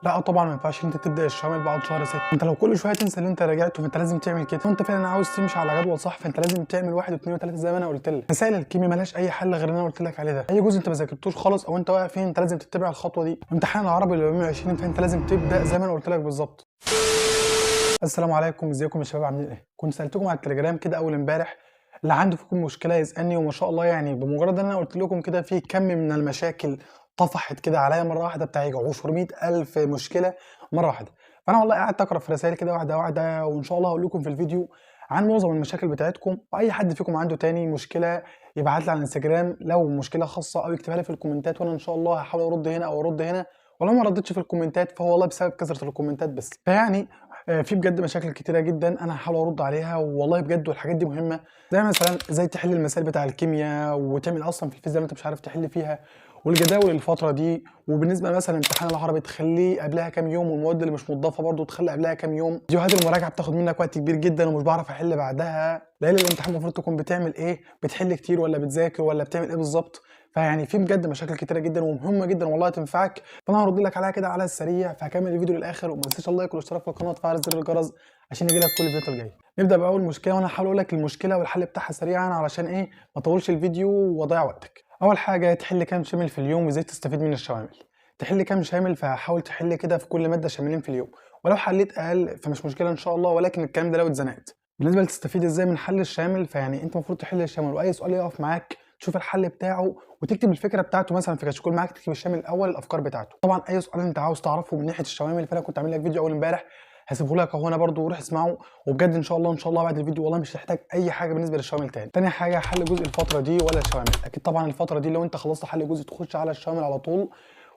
لا طبعا ما ينفعش انت تبدا الشوامل بعد شهر 6. انت لو كل شويه تنسى اللي انت راجعته فانت لازم تعمل كده. وانت فعلا عاوز تمشي على جدول صح فانت لازم تعمل 1 و2 و3 زي ما انا قلت لك. مسائل الكيمياء مالهاش اي حل غير اللي انا قلت لك عليه ده. اي جزء انت ما ذاكرتوش خالص او انت واقع فين انت لازم تتبع الخطوه دي. امتحان العربي اللي 120 فانت لازم تبدا زي ما انا قلت لك بالظبط. السلام عليكم، ازيكم يا شباب، عاملين ايه؟ كنت سالتكم على التليجرام كده اول امبارح اللي عنده فيكم مشكله يسالني، وما شاء الله يعني بمجرد ان انا قلت لكم كده في كم من المشاكل طفحت كده عليا مره واحده بتاع 200,000 مشكله مره واحده. فانا والله قعدت اقرا في رسائل كده واحده واحده، وان شاء الله هقول لكم في الفيديو عن معظم المشاكل بتاعتكم. واي حد فيكم عنده تاني مشكله يبعت لي على الانستجرام لو مشكله خاصه، او يكتبها لي في الكومنتات، وانا ان شاء الله هحاول ارد هنا او ارد هنا. ولو ما ردتش في الكومنتات فهو والله بسبب كثره الكومنتات بس. فيعني في بجد مشاكل كتيرة جدًا أنا هاحاول أرُد عليها، والله بجد والحاجات دي مهمة، زي مثلًا إزاي تحل المسائل بتاع الكيميا، وتعمل أصلًا في الفيزيا اللي أنت مش عارف تحل فيها، والجداول الفترة دي، وبالنسبة مثلًا لامتحان العربي تخلّيه قبلها كام يوم، والمواد اللي مش متضافة برضه تخلّي قبلها كام يوم، فيديوهات المراجعة بتاخد منك وقت كبير جدًا ومش باعرف أحل بعدها، ليالي الامتحان المفروض تكون بتعمل إيه، بتحل كتير والّا بتذاكر والّا بتعمل إيه بالضبط؟ فيعني في بجد مشاكل كتيرة جدًا ومهمة جدًا والله هتنفعك، فأنا هارُد لك عليها كده على السريع، فهاكمل الفيديو للآخر، وما تنساش اللايك والاشتراك في القناة وتفعل زر الجرس عشان يجي لك كل الفيديوهات الجايه. نبدا باول مشكله، وانا هحاول اقول لك المشكله والحل بتاعها سريعا علشان ايه ما اطولش الفيديو واضيع وقتك. اول حاجه تحل كام شامل في اليوم وازاي تستفيد من الشوامل. تحل كام شامل، فحاول تحل كده في كل ماده شاملين في اليوم، ولو حليت اقل فمش مشكله ان شاء الله، ولكن الكلام ده لو اتزنقت. بالنسبه لتستفيد ازاي من حل الشامل، فيعني انت المفروض تحل الشامل واي سؤال يقف معاك تشوف الحل بتاعه وتكتب الفكره بتاعته مثلا في كشكول معاك، تكتب الشامل الاول الافكار بتاعته. طبعا اي سؤال انت عاوز تعرفه من ناحيه الشوامل فانا كنت عامل لك فيديو اول امبارح هسيبه لك اهو هنا برده، وروح اسمعه. وبجد ان شاء الله بعد الفيديو والله مش هتحتاج اي حاجه بالنسبه للشوامل تاني. تاني حاجه حل جزء الفتره دي ولا الشوامل. اكيد طبعا الفتره دي لو انت خلصت حل جزء تخش على الشوامل على طول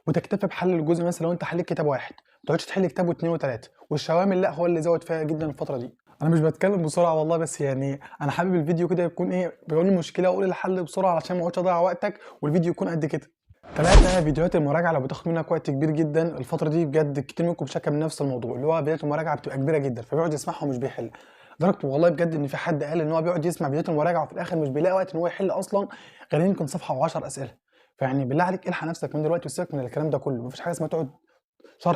وتكتفي بحل الجزء. مثلا لو انت حليت كتاب واحد ما تقعدش تحل كتاب واثنين وثلاثه، والشوامل لا هو اللي زود فيها جدا الفتره دي. انا مش بتكلم بسرعه والله، بس يعني انا حابب الفيديو كده يكون ايه بيقول لي مشكله واقول الحل بسرعه علشان ما اقعدش اضيع وقتك والفيديو يكون قد كده. ثلاثة، فيديوهات المراجعة لو بتاخد منك وقت كبير جدا الفترة دي بجد كتير منكم شكى من نفس الموضوع، اللي هو فيديوهات المراجعة بتبقى كبيرة جدا فبيقعد يسمعها ومش بيحل. لدرجة والله بجد إن في حد قال إن هو بيقعد يسمع فيديوهات المراجعة وفي الآخر مش بيلاقي وقت إن هو يحل أصلا غير يمكن صفحة و10 أسئلة. فيعني بالله عليك الحق نفسك من دلوقتي وسيبك من الكلام ده كله. مفيش حاجة اسمها تقعد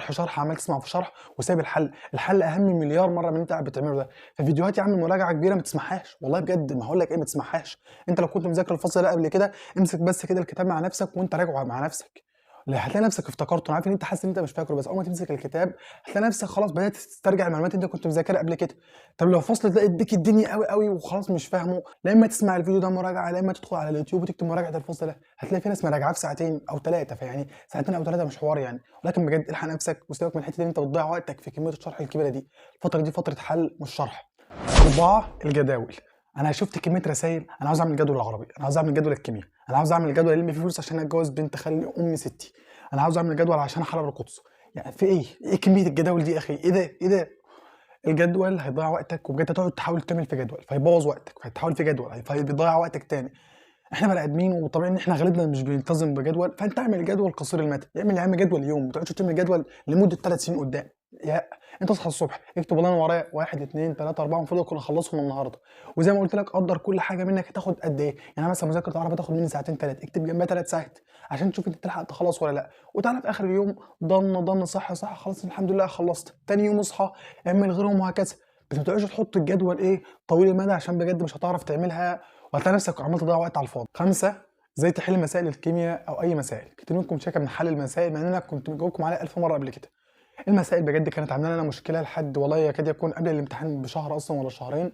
شرح عمال تسمع في شرح وسايب الحل. الحل اهم مليار مره من اللي انت قاعد بتعمله ده. ففيديوهات يا عم مراجعه كبيره ما تسمعهاش والله بجد، ما هقول لك ايه ما تسمعهاش. انت لو كنت مذاكر الفصل ده قبل كده امسك بس كده الكتاب مع نفسك وانت راجعه مع نفسك، لا هتلاقي نفسك افتكرته. انا عارف ان انت حاسس ان انت مش فاكره، بس اول ما تمسك الكتاب هتلاقي نفسك خلاص بدات تسترجع المعلومات اللي انت كنت مذاكرها قبل كده. طب لو فصل تلاقي بيك الدنيا قوي قوي وخلاص مش فاهمه، لا اما تسمع الفيديو ده مراجعه، لا اما تدخل على اليوتيوب وتكتب مراجعه الفصل ده، هتلاقي في ناس مراجعاه في ساعتين او ثلاثه. فيعني ساعتين او ثلاثه مش حوار يعني. ولكن بجد الحق نفسك وسيبك من الحته دي، انت بتضيع وقتك في كميه الشرح الكبيره دي. الفتره دي فتره حل مش شرح. اربعه، الجداول. انا شفت كميه رسائل انا عاوز اعمل جدول العربي، انا عاوز اعمل جدول الكيمياء، انا عاوز اعمل جدول الم فيه فلوس عشان اتجوز بنت خلي ام ستي، انا عاوز اعمل جدول عشان احرر القدس. يعني في ايه كميه الجداول دي يا اخي؟ ايه ده؟ الجدول هيضيع وقتك وبجد هتقعد تحاول تعمل في جدول فيبوظ وقتك، فهتحاول في جدول فبيضيع وقتك تاني. احنا بني ادمين وطبيعي ان احنا غالبنا مش بنلتزم بجدول، فانت اعمل جدول قصير المدى. اعمل يا عم جدول يوم، ما تقعدش تعمل جدول لمده 3 سنين قدام. يا انت اصحى الصبح اكتب والله انا ورايا 1 2 3 4 المفروض اكون اخلصهم النهارده. وزي ما قلت لك قدر كل حاجه منك هتاخد قد ايه. يعني مثلا مذاكره العربي تاخد مني ساعتين ثلاثه، اكتب جنبها 3 ساعات عشان تشوف انت تلحق تخلص ولا لا. وتعالى في اخر اليوم ضن صح خلاص الحمد لله خلصت. تاني يوم اصحى اعمل غيرهم وهكذا. بس ما تقعدش تحط الجدول طويل المدى عشان بجد مش هتعرف تعملها وهتلاقي نفسك عمال تضيع وقت على الفاضي. خمسة، ازاي تحل مسائل الكيمياء او اي مسائل. كتير منكم شاكى من حل المسائل مع ان انا كنت مجاوبكم عليها 1000 مره قبل كده. المسائل بجد كانت عامله لنا مشكله لحد والله يكاد يكون قبل الامتحان بشهر اصلا ولا شهرين.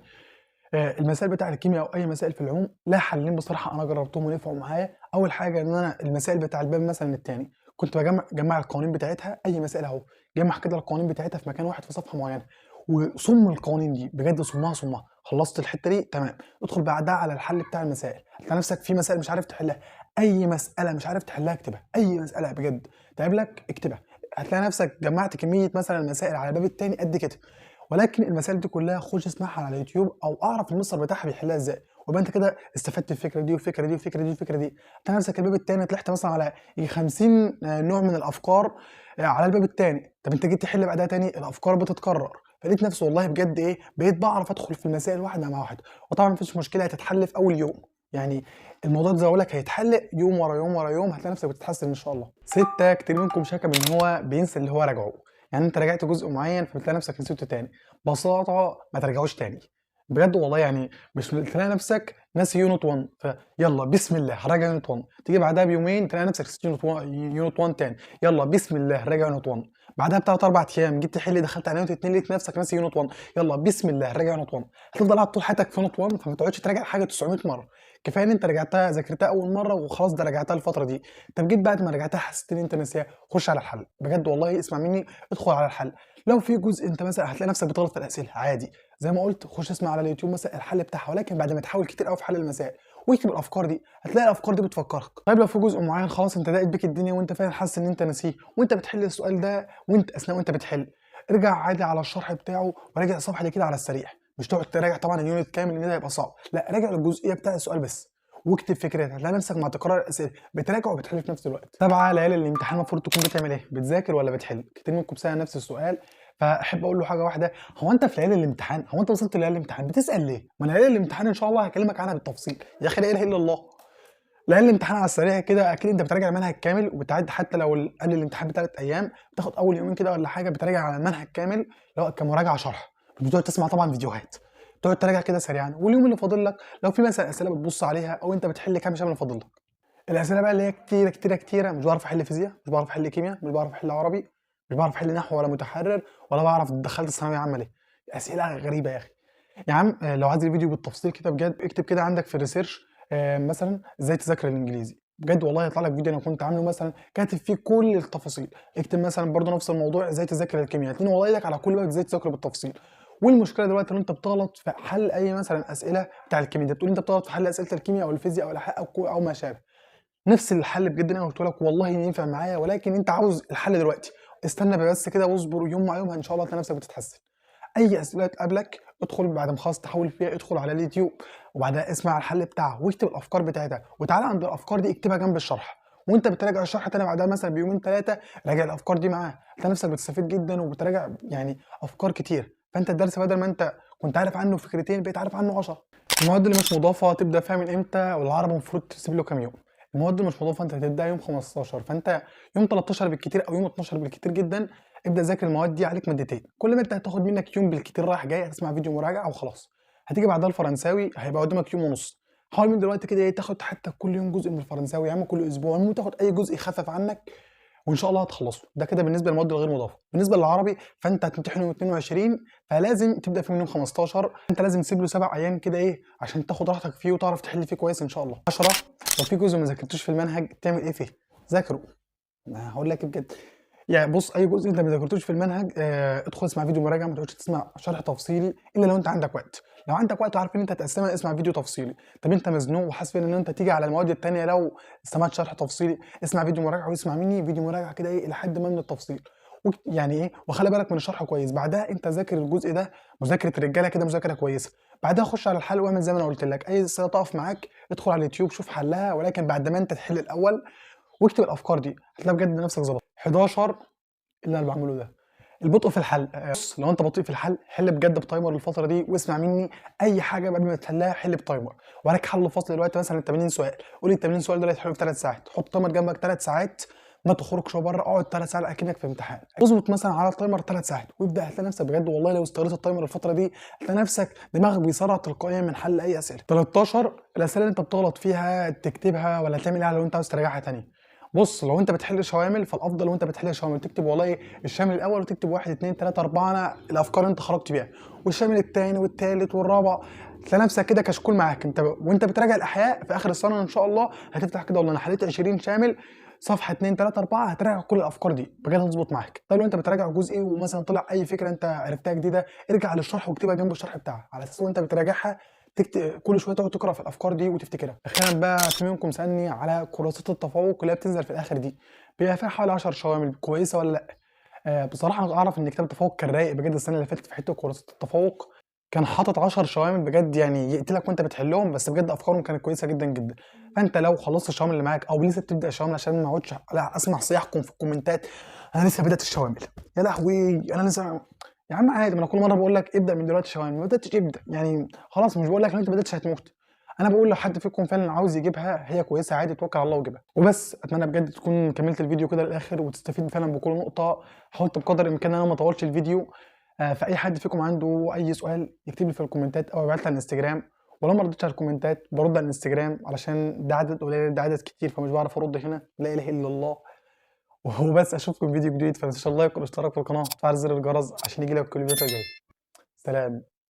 المسائل بتاع الكيمياء او اي مسائل في العموم لها حلين بصراحه انا جربتهم ونفعوا معايا. اول حاجه ان انا المسائل بتاع الباب مثلا الثاني كنت بجمع القوانين بتاعتها. اي مسائل اهو جمع كده القوانين بتاعتها في مكان واحد في صفحه معينه وصم القوانين دي بجد صمها. خلصت الحته دي تمام، ادخل بعدها على الحل بتاع المسائل. هتلاقي نفسك في مسائل مش عارف تحلها، اي مساله مش عارف تحلها اكتبها. اي مساله بجد تقابلك اكتبها، هتلاقي نفسك جمعت كميه مثلا المسائل على الباب الثاني قد كده. ولكن المسائل دي كلها خش اسمعها على اليوتيوب او اعرف المصدر بتاعها بيحلها ازاي، ويبقى انت كده استفدت الفكره دي والفكره دي والفكره دي والفكره دي. هتلاقي نفسك الباب الثاني طلعت مثلا على 50 نوع من الافكار على الباب الثاني. طب انت جيت تحل بعدها تاني الافكار بتتكرر. فلقيت نفسي والله بجد بقيت بعرف ادخل في المسائل واحده مع واحده. وطبعا مفيش مشكله هتتحل في اول يوم، يعني الموضوع ده زي ما بقول لك هيتحل يوم ورا يوم ورا يوم، هتلاقي نفسك بتتحسن ان شاء الله. 6، كتير منكم شكى ان هو بينسى اللي هو راجعه. يعني انت راجعت جزء معين فبتلاقي نفسك نسيته تاني. ببساطه ما ترجعوش تاني بجد والله. يعني مش تلاقي نفسك ناسي يونت 1 فيلا بسم الله هراجع يونت 1، تيجي بعدها بيومين تلاقي نفسك نسيت يونت 1 تاني، يلا بسم الله هراجع يونت 1. بعدها بثلاث اربع ايام جيت تحل دخلت على يونت 2 لقيت نفسك ناسي يونت 1، يلا بسم الله هراجع يونت 1. هتفضل قاعد طول حياتك في يونت 1 فما تقعدش تراجع حاجه 900 مره. كفايه ان انت رجعتها ذاكرتها اول مره وخلاص ده رجعتها الفتره دي. طب جيت بعد ما رجعتها حسيت ان انت ناسيها، خش على الحل بجد والله اسمع مني، ادخل على الحل. لو في جزء انت مثلا هتلاقي نفسك بتغلط في الاسئله عادي زي ما قلت، خش اسمع على اليوتيوب مثلا الحل بتاعها، ولكن بعد ما تحاول كتير قوي في حل المسائل واكتب الافكار دي هتلاقي الافكار دي بتفكرك. طيب لو في جزء معين خلاص انت ضاقت بيك الدنيا وانت فعلا حاسس ان انت ناسيه وانت بتحل السؤال ده وانت اثناء وانت بتحل، ارجع عادي على الشرح بتاعه وراجع الصفحه دي كده على السريع. مش تقعد تراجع طبعا اليونت كامل ان ده هيبقى صعب، لا راجع الجزئيه بتاع السؤال بس واكتب فكرتك. هتلاقي نفسك مع تكرار الاسئله بتراجع وبتحل في نفس الوقت. طبعا ليالي الامتحان المفروض تكون بتعمل ايه؟ بتذاكر ولا بتحل؟ كتير منكم سأل نفس السؤال، فاحب اقول له حاجه واحده، هو انت في ليالي الامتحان، هو انت وصلت ليالي الامتحان بتسال ليه؟ ما ليالي الامتحان ان شاء الله هكلمك عنها بالتفصيل يا اخي، لا اله الا الله. ليالي الامتحان على السريع كده اكيد انت بتراجع المنهج كامل وبتعد، حتى لو قبل الامتحان بثلاث ايام بتاخد اول يومين كده ولا حاجه بتراجع على المنهج كامل اللي هو كمراجعه شرح، مش بتقعد تسمع طبعا فيديوهات، تقعد تراجع كده سريعا. واليوم اللي فاضل لك لو في مثلا اسئله بتبص عليها او انت بتحل كام شامل اللي فاضل لك. الاسئله بقى اللي هي كتيره كتيره كتيره، مش بعرف احل فيزياء، مش بعرف احل كيمياء، مش بعرف احل عربي، مش بعرف احل نحو ولا متحرر، ولا بعرف دخلت الثانويه عامه ليه. اسئله غريبه يا اخي. يا عم لو عايز الفيديو بالتفصيل كده بجد اكتب كده عندك في الريسيرش مثلا ازاي تذاكر الانجليزي، بجد والله هيطلع لك فيديو انا كنت عامله مثلا كاتب فيه كل التفاصيل. اكتب مثلا برضه نفس الموضوع ازاي تذاكر الكيمياء، هتلاقيني والله ايدك على كل بقى ازاي تذاكر بالتفصيل. والمشكله دلوقتي ان انت بتغلط في حل اي مثلا اسئله بتاع الكيمياء، ده بتقول انت بتغلط في حل اسئله الكيمياء او الفيزياء او الاحياء او ما شابه. نفس الحل بجد اللي انا قلت لك والله ينفع معايا، ولكن انت عاوز الحل دلوقتي، استنى بس كده واصبر يوم مع يوم ان شاء الله هتلاقي نفسك بتتحسن. اي اسئله تقابلك ادخل بعد ما خلاص تحول فيها ادخل على اليوتيوب وبعدها اسمع الحل بتاعها واكتب الافكار بتاعتها وتعالى عند الافكار دي اكتبها جنب الشرح، وانت بتراجع الشرح تاني بعدها مثلا بيومين ثلاثه راجع الافكار دي معاه، هتلاقي نفسك بتستفيد جدا وبتراجع يعني افكار كتير. فانت الدرس بدل ما انت كنت عارف عنه فكرتين بقيت عارف عنه 10. المواد اللي مش مضافه تبدا فيها من امتى؟ والعربي المفروض تسيب له كام يوم. المواد اللي مش مضافه انت هتبدا يوم 15، فانت يوم 13 بالكتير او يوم 12 بالكتير جدا ابدا ذاكر المواد دي، عليك مادتين كل ماده هتاخد منك يوم بالكتير رايح جاي، هتسمع فيديو مراجعه وخلاص. هتيجي بعدها الفرنساوي هيبقى قدامك يوم ونص، حاول من دلوقتي كده ايه تاخد حتى كل يوم جزء من الفرنساوي، يا عم كل اسبوع المهم تاخد اي جزء يخفف عنك وان شاء الله هتخلصه. ده كده بالنسبه للمواد الغير مضافه. بالنسبه للعربي فانت هتمتحن يوم 22 فلازم تبدا فيه من يوم 15، انت لازم تسيب له 7 ايام كده ايه عشان تاخد راحتك فيه وتعرف تحل فيه كويس ان شاء الله. 10 لو في جزء ما ذاكرتوش في المنهج تعمل ايه فيه؟ ذاكره. انا هقول لك إيه بجد، يعني بص اي جزء انت ما ذاكرتوش في المنهج ادخل اسمع فيديو مراجعه، ما تقعدش تسمع شرح تفصيلي الا لو انت عندك وقت. لو عندك وقت وعارف ان انت هتقسمها اسمع فيديو تفصيلي. طب انت مزنوق وحاسس ان انت تيجي على المواد التانيه لو سمعت شرح تفصيلي اسمع فيديو مراجعه واسمع مني فيديو مراجعه كده ايه لحد ما من التفصيل يعني ايه، وخلي بالك من الشرح كويس. بعدها انت ذاكر الجزء ده مذاكره الرجاله كده مذاكره كويسه، بعدها خش على الحل واعمل زي ما انا قلت لك، اي اسئله تقف معاك ادخل على اليوتيوب شوف حلها، ولكن بعد ما انت تحل الاول واكتب الافكار دي هتلاقي بجد نفسك ظبط. 11 اللي انا بعمله ده البطء في الحل. بص لو انت بطيء في الحل حل بجد بتايمر الفتره دي واسمع مني، اي حاجه قبل ما تحلها حل بتايمر. وراك حل فصل دلوقتي مثلا 80 سؤال، قول ال 80 سؤال دول هيتحلوا في 3 ساعات، حط تايمر جنبك 3 ساعات، ما تخرجش بره اقعد 3 ساعات اكنك في امتحان، اظبط مثلا على التايمر 3 ساعات وابدا هتلاقي نفسك بجد والله لو استغلت التايمر الفتره دي هتلاقي نفسك دماغك بيسرع تلقائيا من حل اي اسئله. 13 الاسئله اللي انت بتغلط فيها تكتبها ولا تعمل ايه لو انت عاوز تراجعها تاني. بص لو انت بتحل شوامل فالافضل وانت بتحل شوامل تكتب والله الشامل الاول وتكتب 1 2 3 4 انا الافكار اللي انت خرجت بيها، والشامل الثاني والثالث والرابع تلاقي نفسك كده كشكول معاك انت وانت بتراجع الاحياء في اخر السنه ان شاء الله هتفتح كده والله انا حليت 20 شامل صفحه 2 3 4 هتراجع كل الافكار دي بجد هتظبط معاك. طيب لو انت بتراجع جزئي ومثلا طلع اي فكره انت عرفتها جديده ارجع للشرح واكتبها جنب الشرح بتاعها على اساس وانت بتراجعها كل شويه تقعد تقرا في الافكار دي وتفتكرها. اخيرا بقى في منكم سالني على كراسات التفوق اللي هي بتنزل في الاخر دي بيبقى فيها حوالي 10 شوامل كويسه ولا لا؟ بصراحه انا اعرف ان كتاب التفوق كان رايق بجد السنه اللي فاتت في حته كراسات التفوق كان حاطط 10 شوامل بجد يعني يقتلك وانت بتحلهم، بس بجد افكارهم كانت كويسه جدا جدا. فانت لو خلصت الشوامل اللي معاك او لسه بتبدا الشوامل عشان ما اقعدش اسمع صياحكم في الكومنتات انا لسه بدات الشوامل يا لهوي انا لسه، يا عم عادي ما انا كل مره بقول لك ابدا من دلوقتي شوامل ما بداتش ابدا يعني خلاص، مش بقول لك ان انت ما بداتش هتموت، انا بقول لو حد فيكم فعلا عاوز يجيبها هي كويسه عادي، توكل على الله وجيبها وبس. اتمنى بجد تكون كملت الفيديو كده للاخر وتستفيد فعلا بكل نقطه. حاولت بقدر الامكان ان انا ما اطولش الفيديو. فاي حد فيكم عنده اي سؤال يكتب لي في الكومنتات او يبعت لي على الانستجرام، ولو ما ردتش على الكومنتات برد على الانستجرام علشان ده عدد قليل، ده عدد كتير فمش بعرف ارد هنا. لا اله الا الله. وبس اشوفكم في فيديو جديد، فما تنساش اللايك والاشتراك في القناه وتفعل زر الجرس عشان يجي لك كل فيديو جاي. سلام.